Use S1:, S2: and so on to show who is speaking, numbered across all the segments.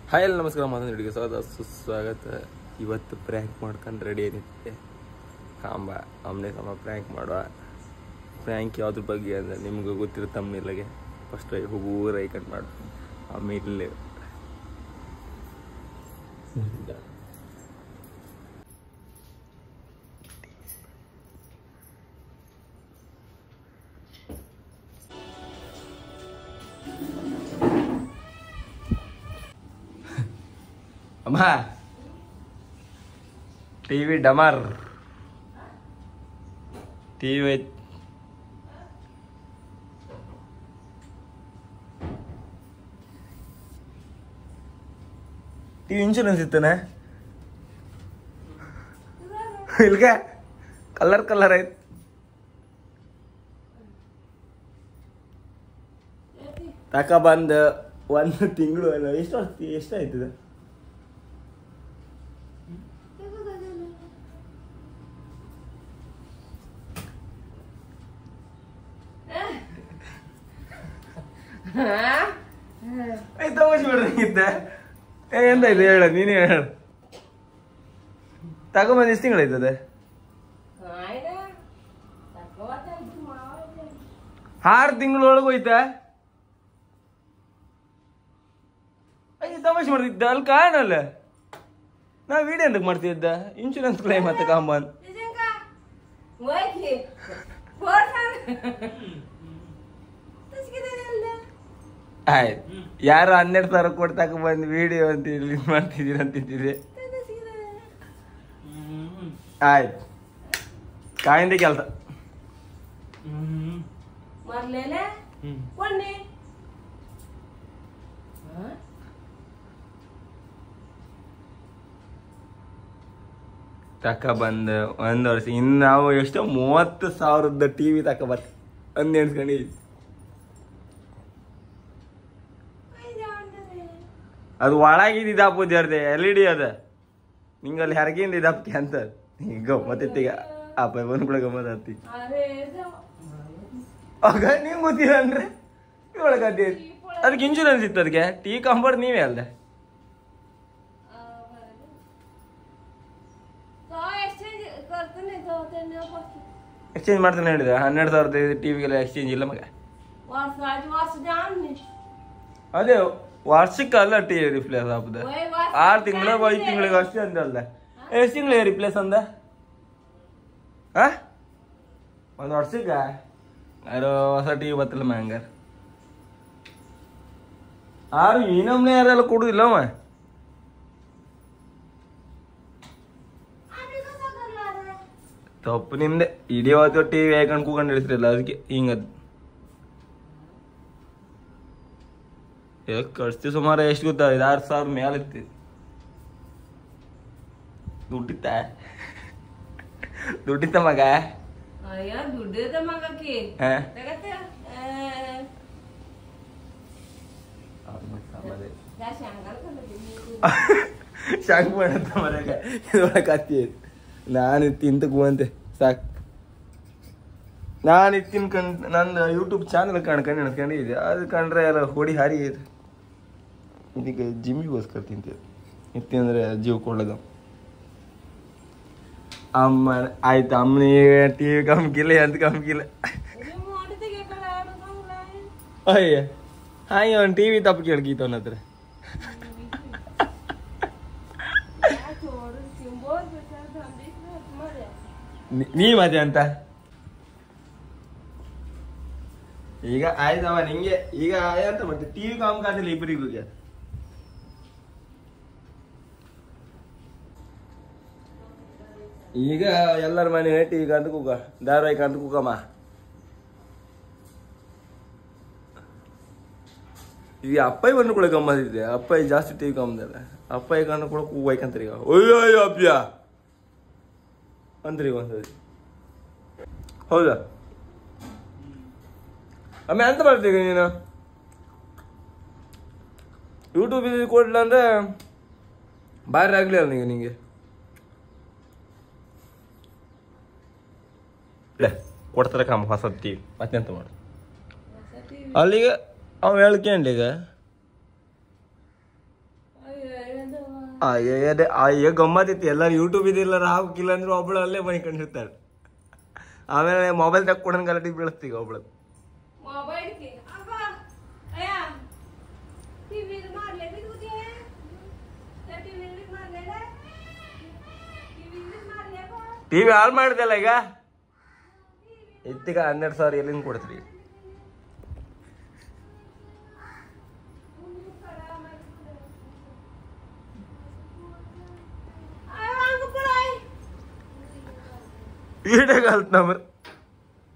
S1: Hi ಎಲ್ಲ ನಮಸ್ಕಾರ. ಮಾತಾಡಿ ಸುಸ್ವಾಗತ. ಇವತ್ತು ಪ್ರ್ಯಾಂಕ್ ಮಾಡ್ಕೊಂಡು ರೆಡಿ ಏನಿದೆ ಕಾಂಬ ಆಮ್ನೆ ಕಾಂಬ ಪ್ರ್ಯಾಂಕ್ ಮಾಡುವ. ಪ್ರ್ಯಾಂಕ್ ಯಾವ್ದ್ರ ಬಗ್ಗೆ ಅಂದರೆ ನಿಮ್ಗೆ ಗೊತ್ತಿರೋ ತಮ್ಮನಿಲ್ಲಗೆ ಫಸ್ಟ್ ಹುಗೂರ ಐಕಂಡು ಮಾಡು. ಆಮೇಲೆ ಅಮ್ಮ ಟಿವಿ ಡಮರ್ ಟಿವಿ ಐತ್. ಟಿವಿ ಇನ್ಶೂರೆನ್ಸ್ ಇತ್ತನ ಇಲ್ಗ ಕಲರ್ ಐತ್. ತಕ ಬಂದ ಒಂದು ತಿಂಗಳು ಅಲ್ಲ ಎಷ್ಟಾಯ್ತದ? ತಮಾಷೆ ಮಾಡ್ದಂಗಿದ್ದ ಎಂತ ಇದು ಹೇಳ, ನೀನೇ ಹೇಳ. ತಗೊಂಬಂದು ಎಷ್ಟು ತಿಂಗಳಾಯ್ತದೆ? 6 ತಿಂಗಳೊಳಗೆ ಹೋಯ್ತಾ? ತಮಾಷೆ ಮಾಡ್ತಿದ್ದ ಅಲ್ಲಿ ಕಾಣಲ್ಲ. ನಾ ವಿಡಿಯೋ ಎಂತಕ್ಕೆ ಮಾಡ್ತಿದ್ದ? ಇನ್ಶೂರೆನ್ಸ್ ಕ್ಲೈಮ್ ಮತ್ತೆ ಕಾಂಬನ್ ಆಯ್ತು. ಯಾರು 12,000 ಕೊಟ್ಟು ತಗೊಂಡ್ಬಂದು ವಿಡಿಯೋ ಅಂತ ಇಲ್ಲಿ ಮಾಡ್ತಿದ್ದೀರ ಅಂತಿದ್ದೀರಿ. ಆಯ್ತು, ಕಾಯಿಂದೆ ಕೆಲಸ. ತಕ ಬಂದ 1 ವರ್ಷ ಇನ್ನು ನಾವು ಎಷ್ಟೋ 30,000 ಟಿವಿ ತಕ ಬರ್ತ ಅಂದ್ ಎಣ್ಸ್ಕೊಂಡು. ಅದು ಒಳಗಿದ್ದು ಇದಾಪು ಜಾರ್ದೆ LED ಅದ ನಿಂಗಲ್ಲಿ ಹೆರಗಿಂದ ಇದಾಪ್ತಿ ಅಂತ ಗೋ ಮತ್ತೆ ಅಪ್ಪ ಬಂದ್ ಕೂಡ ಗಮ್ಮತ್ ಆತಿ. ಆಗ ನಿಂಗೆ ಗೊತ್ತಿಲ್ಲ ಅಂದ್ರೆ ಒಳಗದ್ದೆ ಅದಕ್ಕೆ ಇನ್ಶೂರೆನ್ಸ್ ಇತ್ತು. ಅದಕ್ಕೆ ಟೀ ಕಂಬರ್ ನೀವೇ ಅಲ್ಲ. ಎಕ್ಸ್ಚೇಂಜ್ ಮಾಡ್ತಾನೆ ಹೇಳಿದ 12,000 ಟಿವಿಗೆಲ್ಲ ಎಕ್ಸ್ಚೇಂಜ್ ಇಲ್ಲ ಮಗ. ಅದೇ ವಾರ್ಷಿಕ ಅಲ್ಲ ಟಿ ರಿಪ್ಲೇಸ್ ಆಗ್ತದೆ. 6 ತಿಂಗಳು 5 ತಿಂಗಳಿಗೆ ಅಷ್ಟೇ ಅಂದಲ್ಲ. ಎಷ್ಟು ತಿಂಗಳಿಗೆ ರಿಪ್ಲೇಸ್ ಅಂದ? 1 ವರ್ಷಕ್ಕೆ ಯಾರೋ ಹೊಸ ಟಿವಿ ಬತ್ತಲ್ಲ ಮ್ಯಾಂಗಾರ. 6 ಈ ನಮ್ನೆ ಯಾರೆಲ್ಲ ಕೊಡುದಿಲ್ಲವ. ತಪ್ಪು ನಿಮ್ದೆ. ಇಡೀ ಹೊತ್ತು ಟಿವಿ ಹಾಕೊಂಡು ಕೂಕೊಂಡು ಹಿಡಿಸ್ತಿರಲ್ಲ ಅದಕ್ಕೆ ಹಿಂಗದ್. ಖರ್ಚು ಸುಮಾರು ಎಷ್ಟು ಗೊತ್ತಾ? 6,000 ಮೇಲೆ ಇತ್ತು. ದುಡ್ಡಿತ್ತ ಮಗ. ಶಾಂಕ್ ಮಾಡತ್ತ ಮರಗ ಕತ್ತಿ. ನಾನು ತಿಂತಕ್ಕೂ ಅಂತೆ ಸಾಕು. ನಾನು ಇದು ತಿನ್ಕೊಂಡು ನಂದು ಯೂಟ್ಯೂಬ್ ಚಾನಲ್ ಕಾಣ್ಕೊಂಡು ನೆನ್ಕೊಂಡಿದ್ದೆ. ಅದು ಕಂಡ್ರೆ ಎಲ್ಲ ಹೊಡಿ ಹಾರಿ ಇದೆ. ಇದಕ್ಕೆ ಜಿಮ್ಮಿಗೋಸ್ಕರ ತಿಂತೀವಿ. ಇದು ತಿಂದರೆ ಜೀವ ಕೊಳ್ಳೋದು. ಅಮ್ಮ ಆಯ್ತು, ಅಮ್ಮನಿಗೆ ಟಿವಿ ಕಮ್ಕಿಲ್ಲ ಎಂತ ಕಮ್ಕಿಲ್ಲ. ಅಯ್ಯ ಹಾಗೆ ಒಂದು ಟಿವಿ ತಪ್ಪು ಕೇಳ್ಕೀತ ಅವನ ಹತ್ರ. ನೀ ಮತ್ತೆ ಅಂತ ಈಗ ಆಯ್ತವ ನಿಂಗೆ. ಈಗ ಎಂತ ಮತ್ತೆ ಟಿವಿ ಕಾಮಕಾಜಲ್ಲಿ ಇಬ್ಬರಿಗೂ ಈಗ ಎಲ್ಲರ ಮನೆ ಟಿವಿ ಕಂತ ಕೂಗ, ಧಾರಾವಾಹಿ ಕಂತ ಕೂಗಮ್ಮ. ಈಗ ಅಪ್ಪಾಯಿ ಬಂದು ಕೂಡ ಗಮ್ಮತ್ತಿದ್ದೆ. ಅಪ್ಪಾಯಿ ಜಾಸ್ತಿ ಟಿವಿ ಕಾಮದಲ್ಲ. ಅಪ್ಪಾಯಿ ಕಂಡು ಕೂಡ ಕೂಗೈಕಂತಾರೆ. ಈಗ ಅಯ್ಯೋ ಅಯ್ಯೋ ಅಪ್ಪ್ಯ ಅಂದ್ರಿ ಒಂದ್ಸರಿ. ಹೌದಾ ಅಮ್ಮ ಎಂತ ಮಾಡ್ತೀವಿ ನೀನು? ಯೂಟ್ಯೂಬ್ ಕೊಡ್ಲ ಅಂದ್ರೆ ಭಾರಿ ಆಗ್ಲಿ ಅಲ್ಲ ನಿಂಗೆ. ಕೊಡ್ತಾರೆ ಕಾಮ ಹೊಸ ಟಿವಿ ಮತ್ತೆಂತ ಮಾಡು. ಅಲ್ಲಿಗೆ ಅವ ಹೇಳ್ಕೇಂಡ್ಲಿ ಈಗ ಅಯ್ಯ ಗಮ್ಮತ್ತಿತ್ತು. ಎಲ್ಲರೂ ಯೂಟ್ಯೂಬ್ ಇದೆಲ್ಲರೂ ಹಾಕಿಲ್ಲ ಅಂದ್ರೆ ಒಬ್ಳು ಅಲ್ಲೇ ಮೈಕೊಂಡಿರ್ತಾಳೆ. ಆಮೇಲೆ ಮೊಬೈಲ್ ತಕ್ಕೊಡನ್ ಗಲಾಟೆ ಬೀಳಿಸ್ತೀಗ ಒಬ್ಳು. ಟಿವಿ ಹಾಳು ಮಾಡಿದೆಲ್ಲ ಈಗ. ಇತ್ತೀಗ 12,000 ಎಲ್ಲಿಂದ ಕೊಡ್ತೀರಿ? ಈಡಾಗಲ್ತ ನಮ್ರ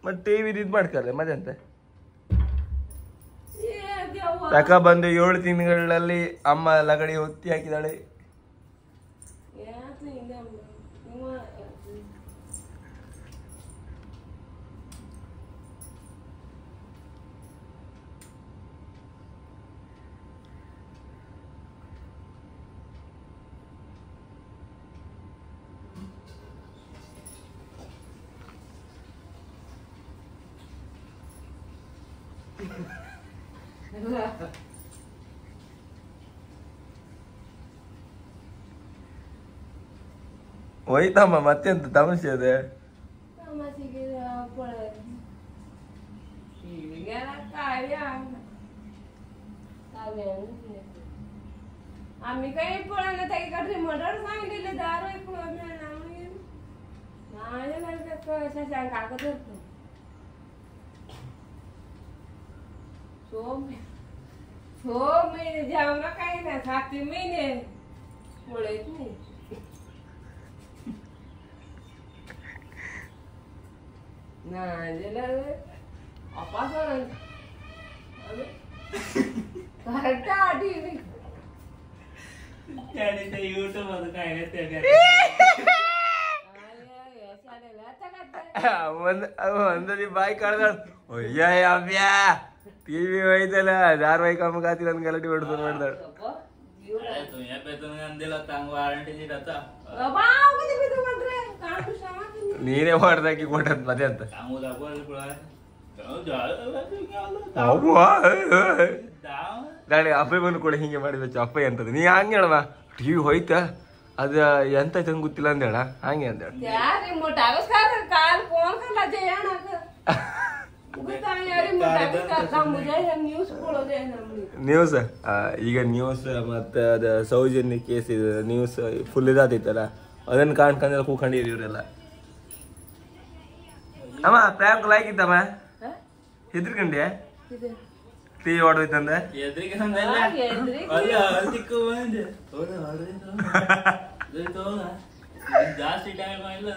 S1: ಮತ್ತೆ ಟಿವಿ ಇದು ಮಾಡ್ತಾರೆ ಮತ್ತೆ ಅಂತ ತಕ ಬಂದು 7 ತಿಂಗಳಲ್ಲಿ ಅಮ್ಮ ಲಗಡಿ ಹೊತ್ತಿ ಹಾಕಿದಾಳೆ. ಹೋಯ್ತಮ್ಮ ಮತ್ತೆಂತ ತಮಾಷೆ ಅದೇ.
S2: आम्ही काही पळायला ताई कडे मर्डर सांगितले दारू पळून माझ्या घरात कशा सांग कागद होतो सो महिने जेवणा काही नाही 7 महिने मुळेच नाही ना जेला अपासन करेक्ट आडी
S3: त्याने यूट्यूब मध्ये काय नाही
S1: ಒಂದಲ್ಲಿ ಬಾಯಿ ಕಳ್ದ ಅಯ್ಯ ಟಿವಿ ಹೋಯ್ತಲ್ಲ ಧಾರಾವಾಹಿ ಕಾಮಗಾತಿ ನನ್ ಗಲಾಟೆ ಹೊಡ್ದು ಮಾಡ್ದಾಳು. ನೀನೇ ಮಾಡ್ದಾಕಿ ಕೊಟ್ಟದ್ ಮತ್ತೆ ಅಂತ ನಾಳೆ ಅಪ್ಪಯ್ಯ ಬಂದು ಕೂಡ ಹಿಂಗೆ ಮಾಡಿದ ಅಪ್ಪಯ್ಯ ಅಂತದ ನೀ ಹಂಗೆ ಹೇಳವ ಟಿವಿ ಹೋಯ್ತಾ ಅದ ಎಂತ ಐತೆ ಗೊತ್ತಿಲ್ಲ ಅಂತ ಹೇಳ ಹಂಗೆ ಅಂತ ನ್ಯೂಸ್ ಈಗ ನ್ಯೂಸ್ ಮತ್ತೆ ಅದ ಸೌಜನ್ಯ ಕೇಸ್ ಇದೆ ನ್ಯೂಸ್ ಫುಲ್ ಇದಾತೈತಲ್ಲ ಅದನ್ನ ಕಾಣ್ಕೊಂಡೆಲ್ಲ ಕೂಕೊಂಡಿರಿ ಇವರೆಲ್ಲ. ಅಮ್ಮ ಪ್ರ್ಯಾಂಕ್ ಲಾಯ್ಕಿತ್ತಮ್ಮ ಹೆದ್ರಕಂಡೆ ಟಿವಿ ಹೊಡೆದೈತಂದ
S3: ಜಾಸ್ತಿ ಟೈಮ್ ಇಲ್ಲ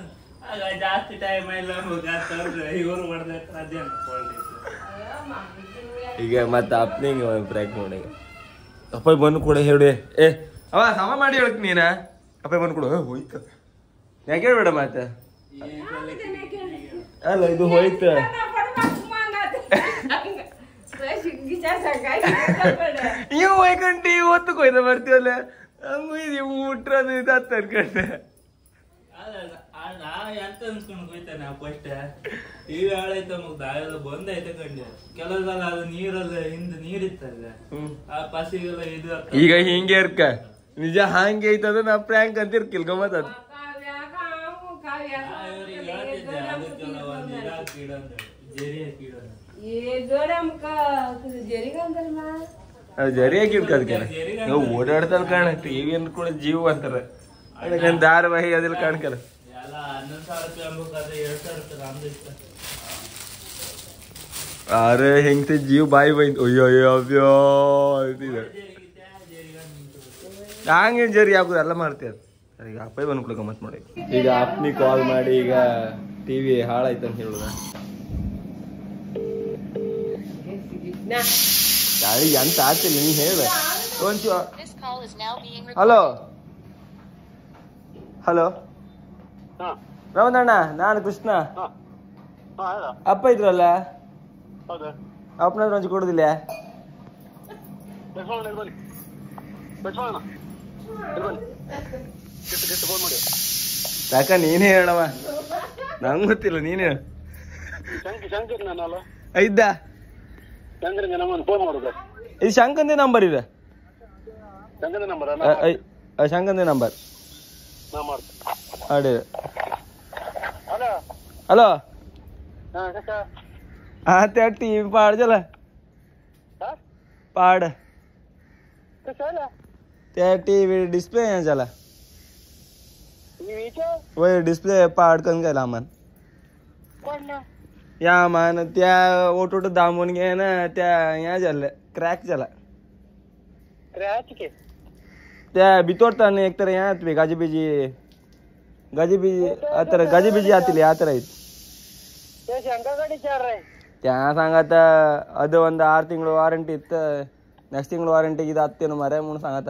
S3: ಜಾಸ್ತಿ ಟೈಮ್ ಇಲ್ಲ ಇವರು
S1: ಈಗ ಮತ್ತೆ ಅಪ್ನಿಂಗ್ ಪ್ರ್ಯಾಂಕ್ ನೋಡಿ ಅಪ್ಪ ಬಂದು ಕೂಡ ಹೇಳಿ ಏ ಅವ ಸಮ ಮಾಡಿ ಹೇಳಕ್ ನೀನ ಅಪ್ಪ ಬಂದು ಕೂಡ ಹೋಯ್ತ ಯಾಕೆ ಹೇಳ್ಬೇಡ ಮತ್ತೆ ಅಲ್ಲ ಇದು ಹೋಯ್ತ ನೀವು ಹೋಯ್ಕೊಂಡು ಇವತ್ತು ಕೊಯ್ದ ಬರ್ತೀವಲ್ಲ ಹಂಗ ಮುಟ್ರದು ಇದಾತ ಅನ್ಕೊಂಡೆ
S3: ಎಂತ ಅನ್ಸ್ಕೊಂಡು ಹೋಯ್ತಾನೆ ಫಸ್ಟ್ ಟಿವಿ ಹಾಳೈತ ದಾವೆಲ್ಲ ಬಂದೈತೆ ಕಂಡೆ ಕೆಲವು ಸಲ ಅದು ನೀರಲ್ಲ ಹಿಂದ ನೀರಿತ್ತಲ್ಲ ಆ ಪಸಿಗೆಲ್ಲ ಇದು
S1: ಈಗ ಹಿಂಗೆ ಇರ್ಕ ನಿಜ ಹಂಗೆ ಐತದ ನಾ ಪ್ರ್ಯಾಂಕ್ ಅಂತ ಇರ್ಕಿಲ್ ಗಮ್ಮತ್ ಅದು ಜರಿ ಹಾಕಿರ್ಕದ್ಕೆ ನಾವು ಓಡಾಡ್ತಲ್ ಕಾಣ ಟಿವಿ ಅಂತ ಕೂಡ ಜೀವ ಅಂತಾರ ಅದಕ್ಕೆ ಧಾರಾವಾಹಿ ಅದೆಲ್ಲ ಕಾಣ್ಕಲ್ಲ ಅರೆ ಹೆಂಗ್ ಜೀವ ಬಾಯಿ ಬೈಂದ್ ಅಯ್ಯೋ ಅಯ್ಯೋ ಅಯ್ಯೋ ಹಂಗೆ ಜರಿ ಹಾಕುದು ಎಲ್ಲ ಮಾಡ್ತೀಯ ಈಗ ಅಪ್ಪ ಬಂದ್ಕೊಳ ಗಮ್ಮತ್ ಮಾಡಿ ಈಗ ಅಪ್ಪನಿ ಕಾಲ್ ಮಾಡಿ ಈಗ ಟಿವಿ ಹಾಳಾಯ್ತಂತ ಹೇಳುದ ಗಾಳಿ ಎಂತ ಆಗ್ತಿಲ್ಲ ನೀ ಹೇಳ ಒಂಚು ಹಲೋ ಹಲೋ ರಾಮದಣ್ಣ ನಾನು ಕೃಷ್ಣ ಅಪ್ಪ ಇದ್ರಲ್ಲ ಅಪ್ಪನಾದ್ರು ಒಂಚು ಕೊಡುದಿಲ್ಲ ಯಾಕ ನೀನೇ ಹೇಳವ ನಂಗ್ ಗೊತ್ತಿಲ್ಲ ನೀನೇ ಇದ್ದ ಇದು ಶಂಕಂದೇ ನಂಬರ್ ಇದೆ ಶಂಕಂದ ನಂಬರ್ ಅಡಿ ಹಲೋ हाँ त्या टीवी पहाड़ चला पहाड़ त्या टीवी डिस्प्ले यहाँ चला वही डिस्प्ले पहाड़ कन गेला मन या मन त्या ओटो दामून घे ना त्या यहाँ झालं क्रॅक झाला त्या भितोरताना एक तर यहाँ गाजीबीजी ಆತಿಲ್ಲ ಯಾವ ಥರ ಐತಿ त्या सांगत ಅದು ಒಂದು 6 ತಿಂಗಳು ವಾರಂಟಿ ಇತ್ತು ನೆಕ್ಸ್ಟ್ ತಿಂಗಳು ವಾರಂಟಿಗೆ ಇದು ಹತ್ತೇನು ಮರೆ ಮುಂದೆ सांगत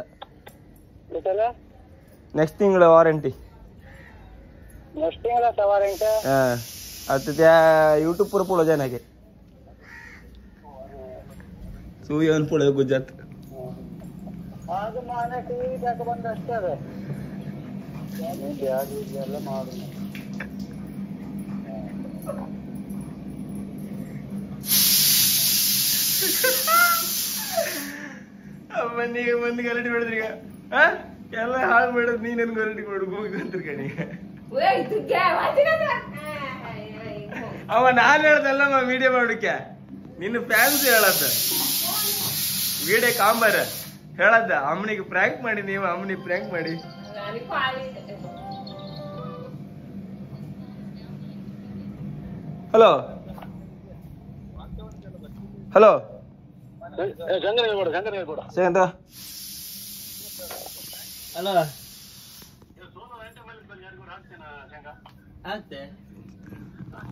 S1: नेक्स्ट तिंगळ वॉरंटी हां आता त्या यूट्यूब वर पुढे जाणार आहे तू येऊन पुढे गुजरात
S4: आज माने टीवी त्याक बंद असते ಎಲ್ಲ ಮಾಡು
S1: ಮನೆಗೆ ಬಂದು ಗಲಾಟೆ ಮಾಡಿದ್ರಿ ಈಗ ಎಲ್ಲ ಹಾಳು ಮಾಡೋದು ನೀ ನನ್ ಗಲಾಟೆ ಮಾಡು ಹೋಗಂತ ಕಣಿ ಅವ ನಾನು ಹೇಳ್ದಲ್ಲಮ್ಮ ವಿಡಿಯೋ ಮಾಡೋಕೆ ನಿನ್ನ ಫ್ಯಾನ್ಸ್ ಹೇಳತ್ತ ವಿಡಿಯೋ ಕಾಂಬಾರ ಹೇಳದ್ದ ಅಮ್ಮನಿಗೆ ಪ್ರ್ಯಾಂಕ್ ಮಾಡಿ ನೀವು ಅಮ್ಮನಿಗೆ ಪ್ರ್ಯಾಂಕ್ ಮಾಡಿ ಹಲೋ ಹಲೋ ಶಂಕರ
S3: ಹಲೋ ಆಗ್ತೆ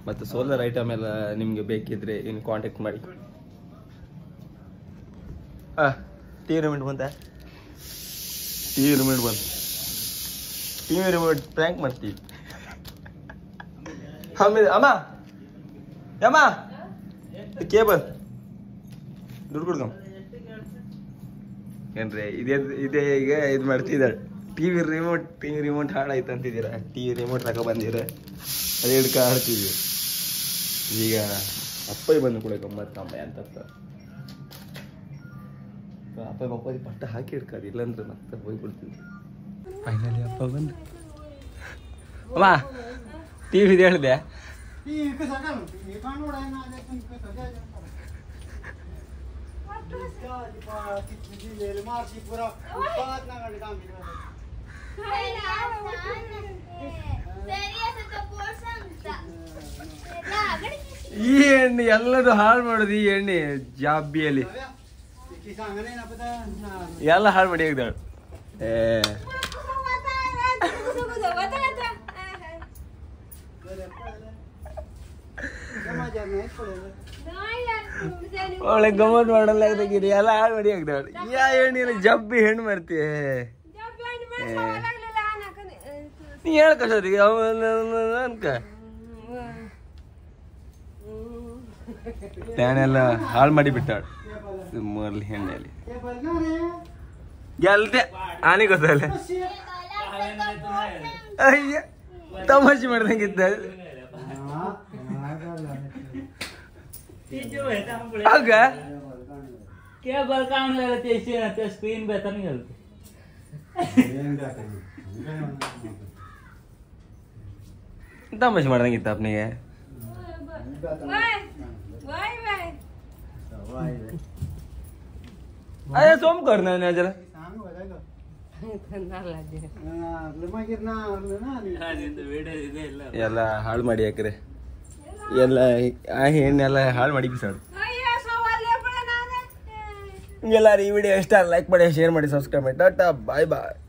S1: ಮತ್ತೆ ಸೋಲಾರ್ ಐಟಮ್ ಎಲ್ಲ ನಿಮ್ಗೆ ಬೇಕಿದ್ರೆ ಇನ್ನು ಕಾಂಟ್ಯಾಕ್ಟ್ ಮಾಡಿ ಟಿವಿ ರಿಮೋಟ್ ಬಂತ ಟಿವಿ ರಿಮೋಟ್ ಬಂತು ಟಿವಿ ರಿಮೋಟ್ ಪ್ರ್ಯಾಂಕ್ ಮಾಡ್ತೀವಿ ಅಮ್ಮ ಯಮ್ಮ ಕೇಬಲ್ ದುಡ್ಡು ಕೊಡ್ಕಮ್ಮ ಏನ್ರಿ ಇದೇ ಈಗ ಇದು ಮಾಡ್ತಿದ್ದಾಳೆ ಟಿವಿ ರಿಮೋಟ್ ಹಾಳಾಯ್ತು ಅಂತಿದ್ದೀರ ಟಿವಿ ರಿಮೋಟ್ ತಗೊ ಬಂದಿರ ಅದು ಹಿಡ್ಕ ಆಡ್ತಿದ್ವಿ ಈಗ ಅಪ್ಪ ಬಂದು ಕೂಡ ಗಮ್ಮತ್ತಮ್ಮ ಅಂತ ಅಪ್ಪ ಅಪ್ಪಾಜಿ ಪಟ್ಟ ಹಾಕಿ ಹಿಡ್ಕಾದು ಇಲ್ಲಾಂದ್ರೆ ಮತ್ತೆ ಹೋಗ್ಬಿಡ್ತೀವಿ ಫೈನಲಿ ಅಪ್ಪ ಬಂದು ಅಮ್ಮ ಟಿವಿ ಹೇಳಿದೆ ಈ ಎಣ್ಣೆ ಎಲ್ಲರೂ ಹಾಳು ಮಾಡೋದು ಈ ಎಣ್ಣೆ ಜಾಬಿಯಲ್ಲಿ ಎಲ್ಲ ಹಾಳು ಮಾಡಿ ಆಗಿದ್ದಾಳು ಒಳ್ಳೆ ಗಮ್ಮತ್ ಮಾಡಲ್ಲ ಎಲ್ಲ ಹಾಳು ಮಾಡಿ ಆಗಿದ್ದಾಳು ಯಾ ಎಣ್ಣೆ ಜಬ್ಬಿ ಹೆಣ್ಣು ಮಾಡ್ತೀಯ ನೀ ಹೇಳ್ಕಸೋರಿಗೆ ಅನ್ಕ ಫ್ಯಾನೆಲ್ಲ ಹಾಳು ಮಾಡಿ ಬಿಟ್ಟಾಳು ಮರ್ಲಿ ಹೆಣ್ಣೆಲ್ಲಿ ಗೆಲ್ತೆ ಆನೆ ಗೊತ್ತಲ್ಲ ಅಯ್ಯ ತಮಾಷೆ ಮಾಡ್ದಂಗಿದ್ದ ಆಗ
S3: केबल काम लागलं ते स्क्रीन बेहतर नहीं चलती
S1: ತಮಾಷೆ ಮಾಡ್ದಂಗಿತ್ತ ಅಪ್ಪನಿಗೆ ಅಯ್ಯ ಸೋಮ್ ಕರ್ ನಾನು ಜರ ಎಲ್ಲ ಹಾಳು ಮಾಡಿ ಹಾಕ್ರೆ ಎಲ್ಲ ಆ ಹೆಣ್ಣೆಲ್ಲ ಹಾಳು ಮಾಡಿ ಬಿಸಾಡು ನಿಮ್ಗೆಲ್ಲರೂ ಈ ವಿಡಿಯೋ ಇಷ್ಟ ಲೈಕ್ ಮಾಡಿ ಶೇರ್ ಮಾಡಿ ಸಬ್ಸ್ಕ್ರೈಬ್ ಮಾಡಿ ಟಾಟಾ ಬಾಯ್ ಬಾಯ್